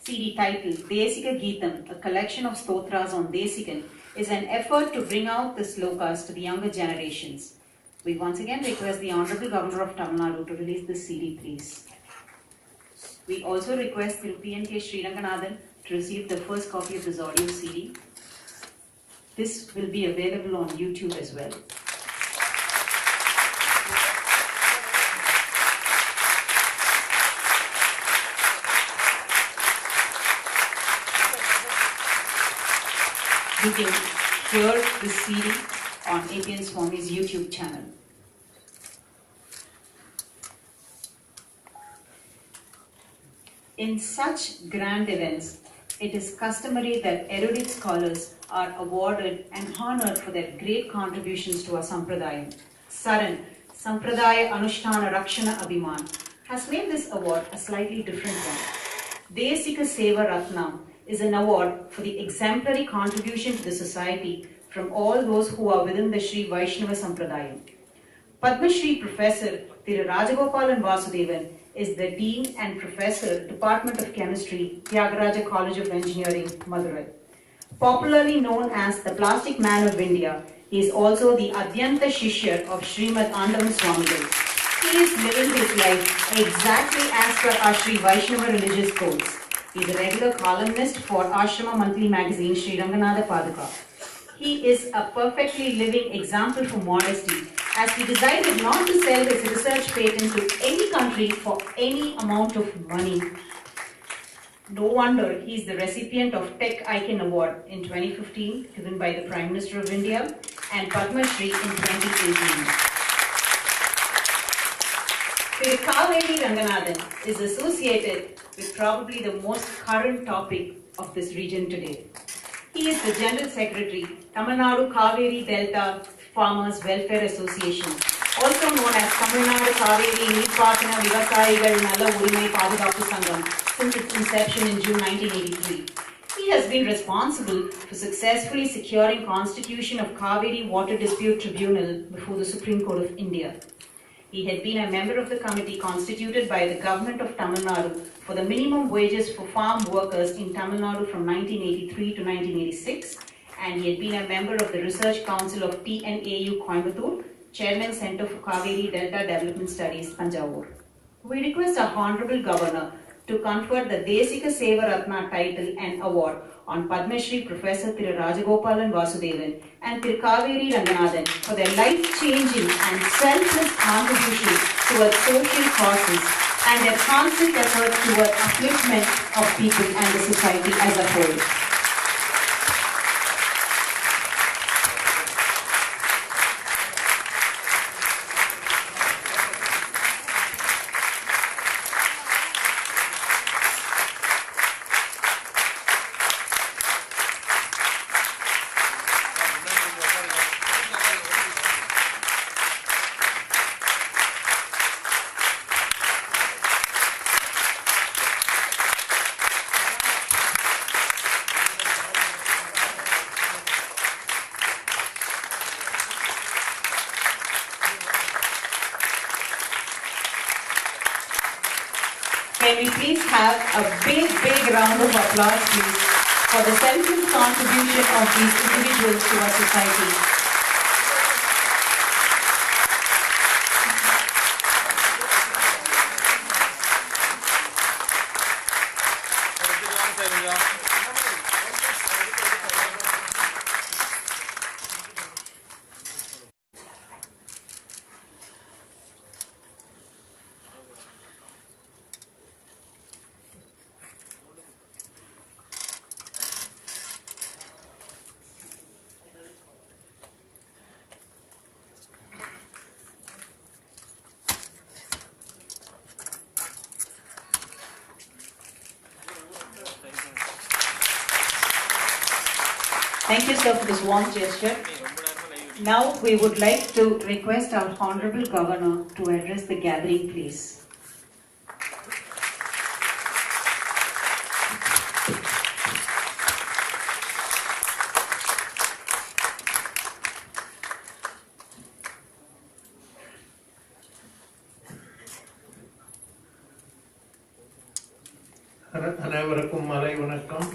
CD titled Desika Geetam, a collection of stotras on Desikan, is an effort to bring out the slokas to the younger generations. We once again request the Honorable Governor of Tamil Nadu to release this CD, please. We also request the PNK Sriranganathan to receive the first copy of this audio CD. This will be available on YouTube as well. You can hear the CD on APNSwami's YouTube channel. In such grand events, it is customary that erudite scholars are awarded and honored for their great contributions to our Sampradayam. Saran, Sampradaya Anushtana Rakshana Abhiman, has made this award a slightly different one. Desika Seva Ratnam is an award for the exemplary contribution to the society from all those who are within the Sri Vaishnava Sampradayam. Padma Shri Professor Thiru Rajagopalan Vasudevan is the Dean and Professor, Department of Chemistry, Tyagaraja College of Engineering, Madurai. Popularly known as the Plastic Man of India, he is also the Adyanta Shishya of Srimad Andavan Swami. He is living his life exactly as per our Sri Vaishnava religious codes. He is a regular columnist for Ashrama Monthly magazine Sri Ranganatha Paduka. He is a perfectly living example for modesty, as he decided not to sell his research patent to any country for any amount of money. No wonder he is the recipient of Tech Icon Award in 2015, given by the Prime Minister of India, and Padma Shri in 2018. Kaveri Ranganathan is associated with probably the most current topic of this region today. He is the General Secretary, Tamil Nadu Kaveri Delta Farmers Welfare Association, also known as Tamil Nadu Kaveri Neerpathana Vivasayigal Nalla Urimai Padukappu Sangam, since its inception in June 1983. He has been responsible for successfully securing constitution of Kaveri Water Dispute Tribunal before the Supreme Court of India. He had been a member of the committee constituted by the government of Tamil Nadu for the minimum wages for farm workers in Tamil Nadu from 1983 to 1986, and he had been a member of the Research Council of TNAU Coimbatore, Chairman Center for Kaveri Delta Development Studies, Tanjavur. We request our Honorable Governor to confer the Desika Seva Ratna title and award on Padma Shri Professor Thiru Rajagopalan Vasudevan and Thiru Kaveri Ranganathan for their life-changing and selfless contribution towards social causes and their constant effort toward upliftment of people and the society as a whole. Can we please have a big round of applause, please, for the selfless contribution of these individuals to our society. Thank you, sir, for this warm gesture. Now we would like to request our Honorable Governor to address the gathering, please. அனைவருக்கும் மாலை வணக்கம்.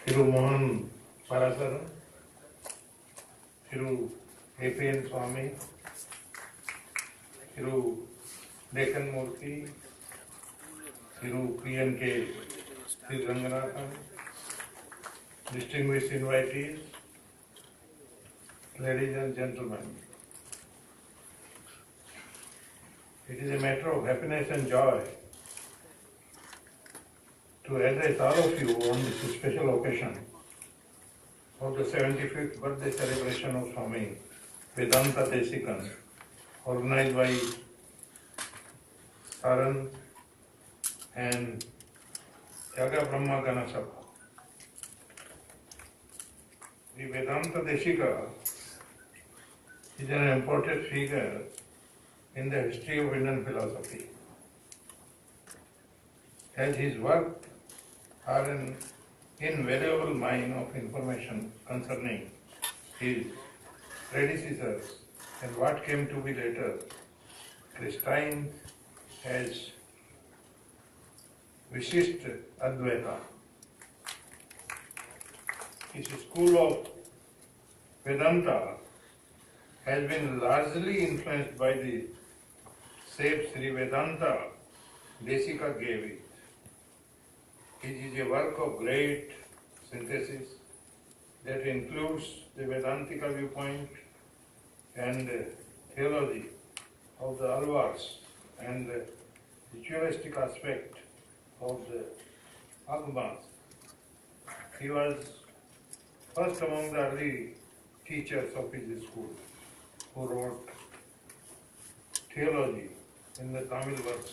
திரு மோகன் பரசர், திரு APNSwami, Thiru taken Murthy, Thiru PNK Sri Ranganathan, distinguished invitees, ladies and gentlemen. It is a matter of happiness and joy to address all of you on this special occasion of the 75th birthday celebration of Swami Vedanta Desika, organized by Saran and Jaga Brahma Ganasabha. The Vedanta Desika is an important figure in the history of Indian philosophy, as his work are an invaluable mine of information concerning his predecessors and what came to be later Christine as Vishishta Advaita. His school of Vedanta has been largely influenced by the shape Sri Vedanta Desika gave it. It is a work of great synthesis that includes the Vedantika viewpoint and theology of the Alvars and the ritualistic aspect of the Agmas. He was first among the early teachers of his school who wrote theology in the Tamil verse.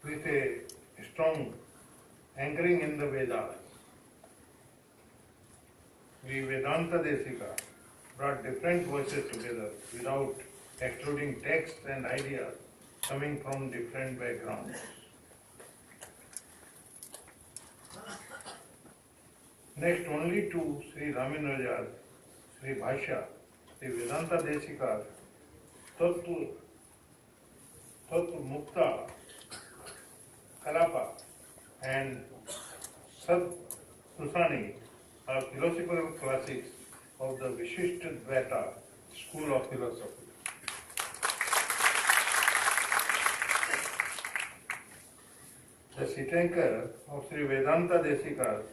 With a strong anchoring in the Vedas, the Vedanta Desika brought different voices together without excluding texts and ideas coming from different backgrounds. Next only to Sri Raminujad, Sri Bhashya, the Vedanta Desika, Tattva Mukta, Kalapa and Sad Susani are philosophical classics of the Vishishta Advaita school of philosophy. The seat anchor of Sri Vedanta Desika's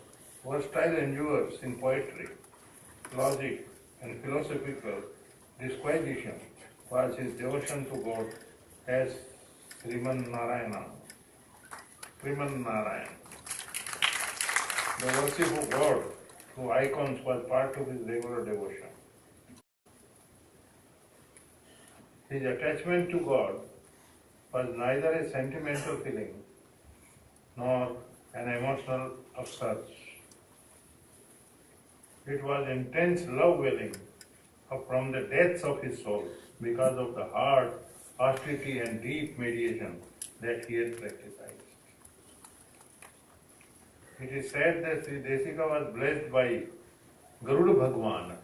versatile endeavors in poetry, logic and philosophical disquisition was his devotion to God as Sriman Narayan. The worship of God through icons was part of his regular devotion. His attachment to God was neither a sentimental feeling nor an emotional upsurge. It was intense love welling up from the depths of his soul because of the hard austerity and deep meditation that he had practiced. It is said that Sri Desika was blessed by Garuda Bhagwan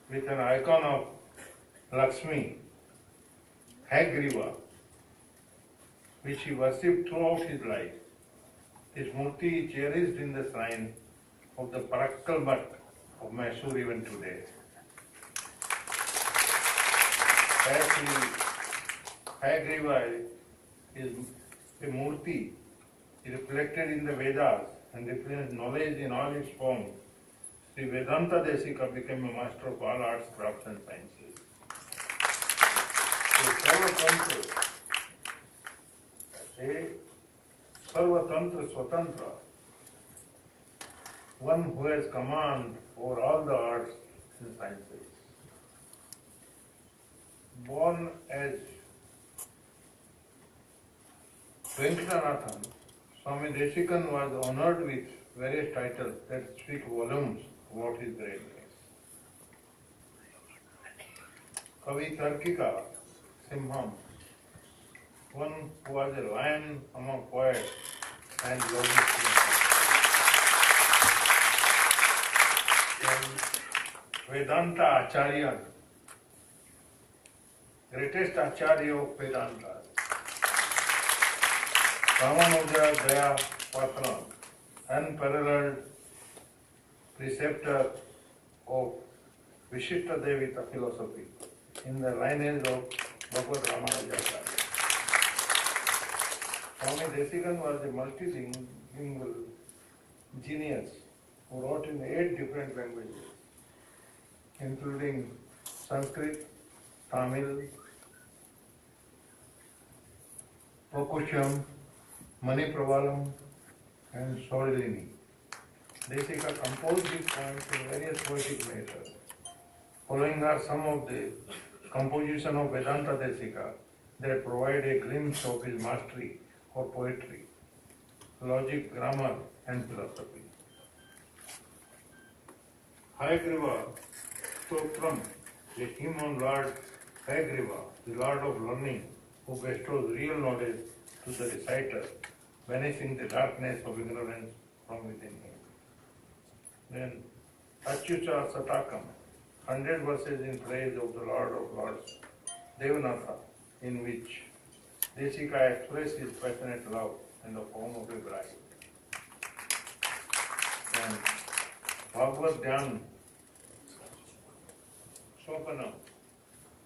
with an icon of Lakshmi, Hagriva, which he worshipped throughout his life. This murti is cherished in the shrine of the Parakkal Math of Mysore even today. As Hagriva is a murti reflected in the Vedas and represents knowledge in all its forms, Sri Vedanta Desika became a master of all arts, crafts and sciences. Sarvatantra Swatantra, one who has command over all the arts and sciences. Born as Venkatanathan, Swami Desikan was honored with various titles that speak volumes about his greatness. Kavi Tarkika, Simham, one who was a lion among poets and logicians. Vedanta Acharya, greatest Acharya of Vedanta, Ramanujaya Daya Patra, unparalleled preceptor of Vishishta Devita philosophy in the lineage of Bhagavad Ramanujaya. Swami Desika was a multilingual genius who wrote in 8 different languages, including Sanskrit, Tamil, Pakusham, Manipravalam, and Soilini. Desika composed these poems in various poetic measures. Following are some of the composition of Vedanta Desika that provide a glimpse of his mastery for poetry, logic, grammar, and philosophy. Hayagriva Stotram, a hymn on Lord Hayagriva, the Lord of learning, who bestows real knowledge to the reciter, banishing the darkness of ignorance from within him. Then Achyuta Satakam, 100 verses in praise of the Lord of Lords, Devanatha, in which Desika expressed his passionate love in the form of a bride. And Bhagavad Dhyan Sopana,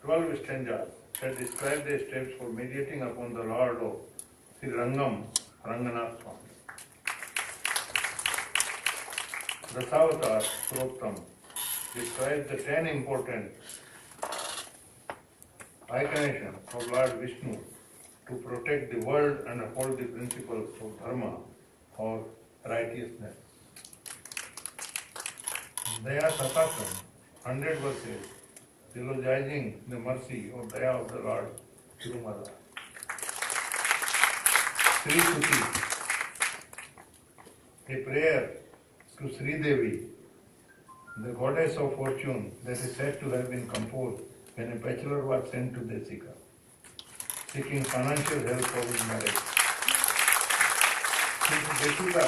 12 stanzas that describe the steps for meditating upon the Lord of Sri Rangam, Ranganath Swami. Dasavatar Surottam describes the 10 important incarnations of Lord Vishnu to protect the world and uphold the principles of dharma or righteousness. Daya Satakam, 100 verses, eulogizing the mercy or daya of the Lord Tirumala. Sri Suti, a prayer to Sri Devi, the goddess of fortune that is said to have been composed when a bachelor was sent to Desika, seeking financial help for his marriage. Since Desika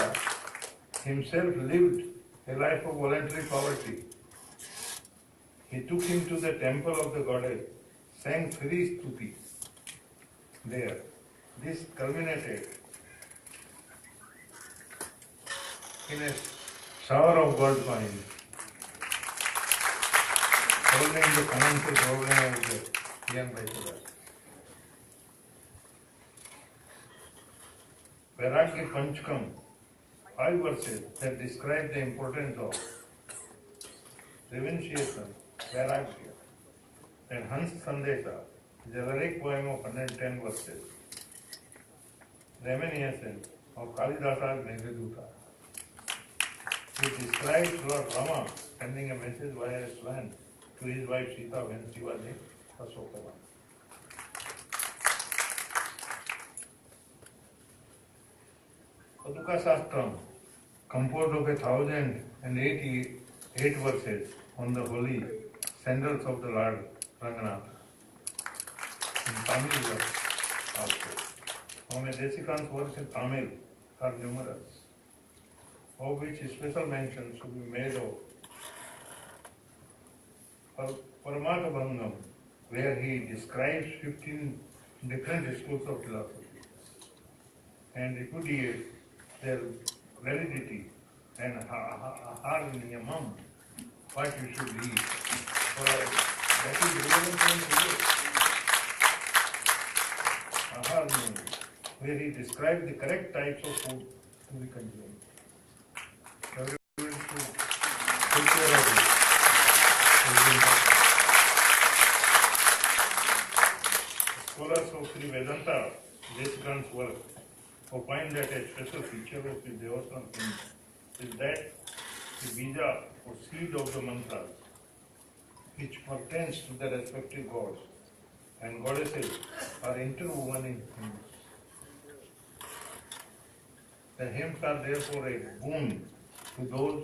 himself lived a life of voluntary poverty, he took him to the temple of the goddess, sang Sri Stuti there. This culminated in a shower of gold coins, solving the financial problem of the young bachelor. Vairagya Panchkam, 5 verses that describe the importance of renunciation, Vairagya. And Hans Sandesa is a lyric poem of 110 verses, reminiscent of Kalidasa's Meghaduta. It describes Lord Rama sending a message via a swan to his wife Sita when she was in Ashokavan. Paduka Shastram, composed of 1088 verses on the holy sandals of the Lord Ranganatha. In Tamil verse also. Swami Desikan's works in Tamil are numerous, of which special mention should be made of Paramathabhangam, where he describes 15 different schools of philosophy and repudiates their validity and harniyamam, what you should eat. So that is relevant to today. Where he describes the correct types of food to be consumed. Everyone should take care of it. Scholars of Sri Vedanta, Desikan's work, opine that a special feature of the devotional hymn is that the bija or seed of the mantras, which pertains to the respective gods and goddesses, are interwoven in hymns. The hymns are therefore a boon to those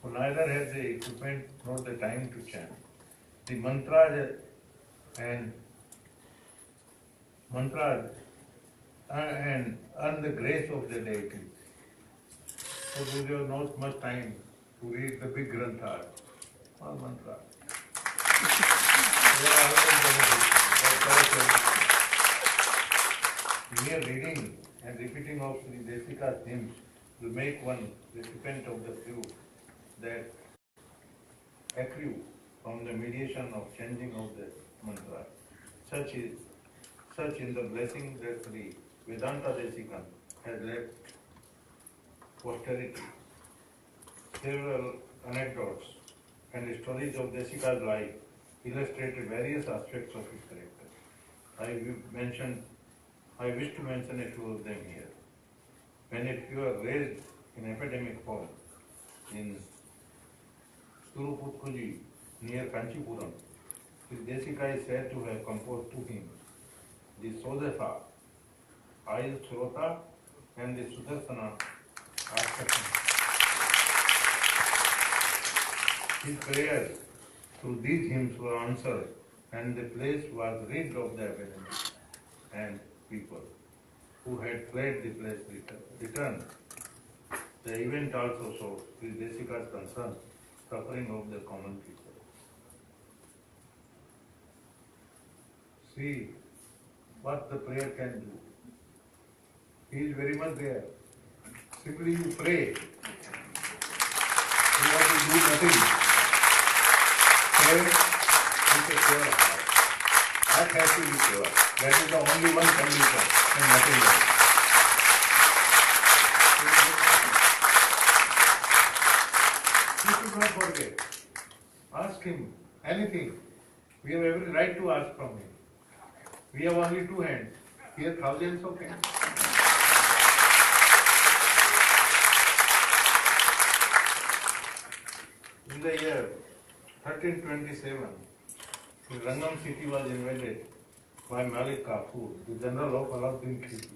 who neither have the equipment nor the time to chant. The mantras and earn the grace of the deity. So there is not much time to read the big granthas. All mantra. There are other benefits. Mere reading and repeating of Sri Desika's hymns will make one recipient of the fruit that accrue from the mediation of changing of the mantra. Such in the blessing that Sri Vedanta Desika has left posterity. Several anecdotes and stories of Desika's life illustrated various aspects of his character. I wish to mention a few of them here. When you are raised in epidemic form in Suruputkuji near Kanchipuram, Sri Desika is said to have composed two hymns, the Sodasa, Ayil Srota, and the Sudarsana Ashtakam. His prayers through these hymns were answered, and the place was rid of the epidemic, and people who had fled the place returned. The event also showed Sri Desika's concern, suffering of the common people. See what the prayer can do. He is very much there. Simply you pray. You have to do nothing. Pray with a pure heart. Heart has to be pure. That is the only one condition and nothing else. You should not forget. Ask him anything. We have every right to ask from him. We have only two hands. Here thousands of hands. In the year 1327, the Rangam city was invaded by Malik Kafur, the general of Alauddin Khilji,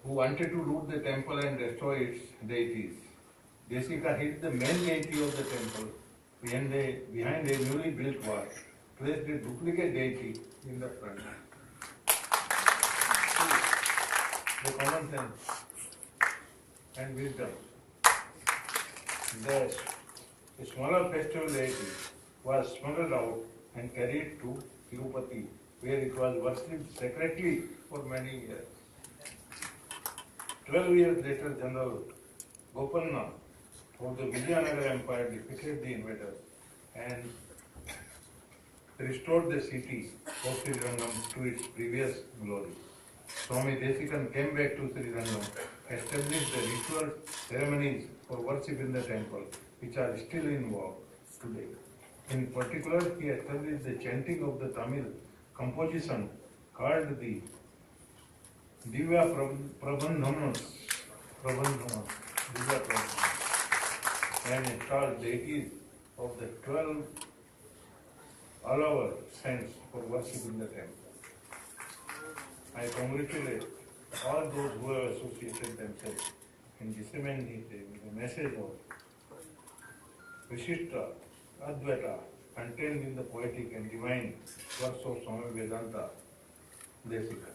who wanted to loot the temple and destroy its deities. Desika hid the main deity of the temple behind a newly built wall, placed a duplicate deity in the front. The common sense and wisdom. The smaller festival deity was smuggled out and carried to Tirupati, where it was worshipped secretly for many years. 12 years later, General Gopanna of the Vijayanagar Empire defeated the invaders and restored the city of Srirangam to its previous glory. Swami Desikan came back to Srirangam, established the ritual ceremonies for worship in the temple, which are still in vogue today. In particular, he established the chanting of the Tamil composition called the Divya Prabandhanas, and installed deities of the 12 all-over saints for worship in the temple. I congratulate all those who have associated themselves in disseminating the message of Vishishta, Advaita, contained in the poetic and divine works of Swami Vedanta Desika.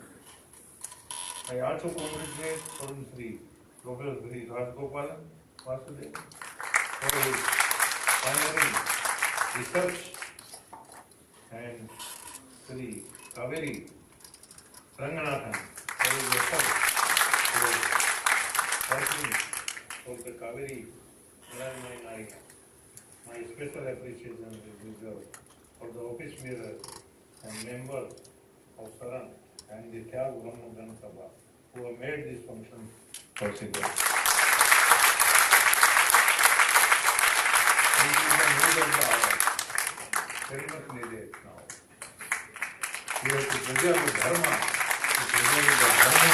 I also congratulate Parun Sri Professor Sri Rajgopalan Vasudev for his pioneering research, and Sri Kaveri Ranganathan for his effort to of the Kaveri Narayana. My special appreciation is reserved for the office bearers and members of Saran and the Tyag Brahma Sabha who have made this function possible. This is the need of the hour, very much needed now. We have to preserve the Dharma, to preserve the Dharma.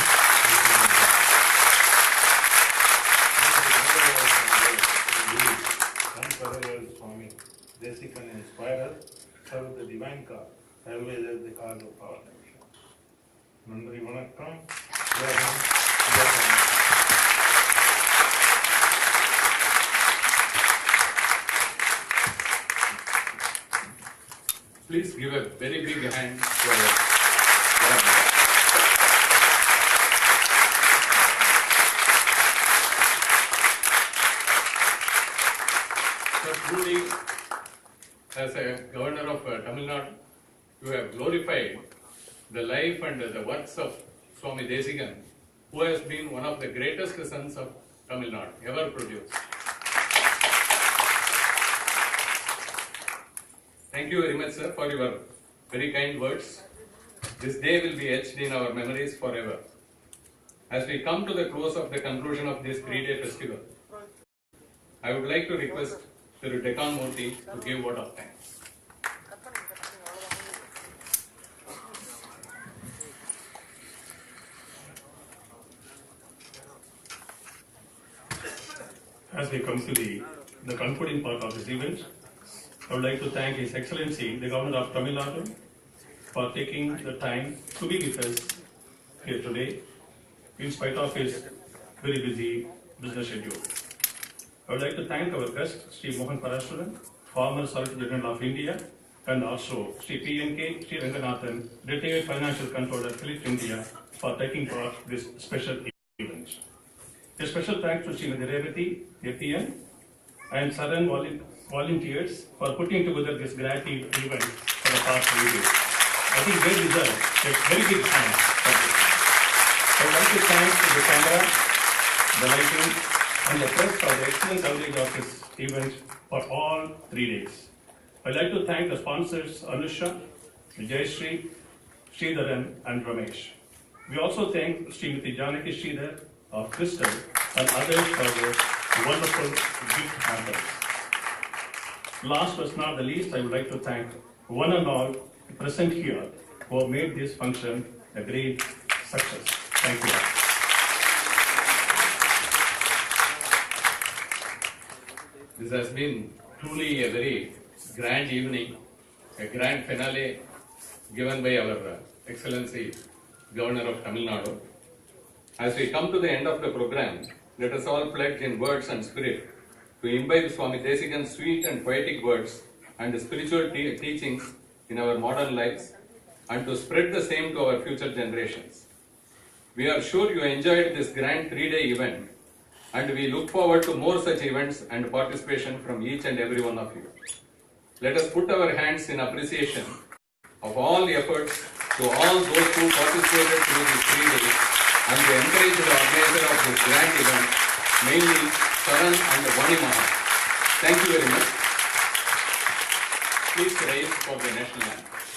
Swami Desika inspire us, serve the divine cause, always as the cause of our nation. Nandri Vanakkam, Jai Hind, Jai Hind. Please give a very big hand for So truly, as a governor of Tamil Nadu, you have glorified the life and the works of Swami Desikan, who has been one of the greatest sons of Tamil Nadu ever produced. Thank you very much, sir, for your very kind words. This day will be etched in our memories forever. As we come to the close of the conclusion of this 3-day festival, I would like to request Thiru Dekan Murthy to give word of thanks. As we come to the concluding part of this event, I would like to thank His Excellency, the Governor of Tamil Nadu, for taking the time to be with us here today, in spite of his very busy business schedule. I would like to thank our guest, Sri Mohan Parashuran, former Solicitor General of India, and also Sri PNK, Sri Ranganathan, retired Financial Controller, Philips India, for taking part in this special event. A special thanks to Srimati Revati, APN, and Saran volunteers for putting together this great event for the past 3 days. I think they deserve a very big hand for this. I would like to thank the camera, the lighting, and the press for the excellent coverage of this event for all 3 days. I would like to thank the sponsors Anusha, Jayashree, Sridharan, and Ramesh. We also thank Srimati Janaki Sridhar of Crystal and others for their wonderful gift hampers. Last but not the least, I would like to thank one and all present here who have made this function a great success. Thank you. This has been truly a very grand evening, a grand finale given by our Excellency Governor of Tamil Nadu. As we come to the end of the program, let us all pledge in words and spirit to imbibe Swami Desikan's sweet and poetic words and spiritual teachings in our modern lives and to spread the same to our future generations. We are sure you enjoyed this grand 3-day event and we look forward to more such events and participation from each and every one of you. Let us put our hands in appreciation of all the efforts to all those who participated through these 3 days and to encourage the organizer of this grand event, mainly Saran and VaniMahal. Thank you very much. Please rise for the national anthem.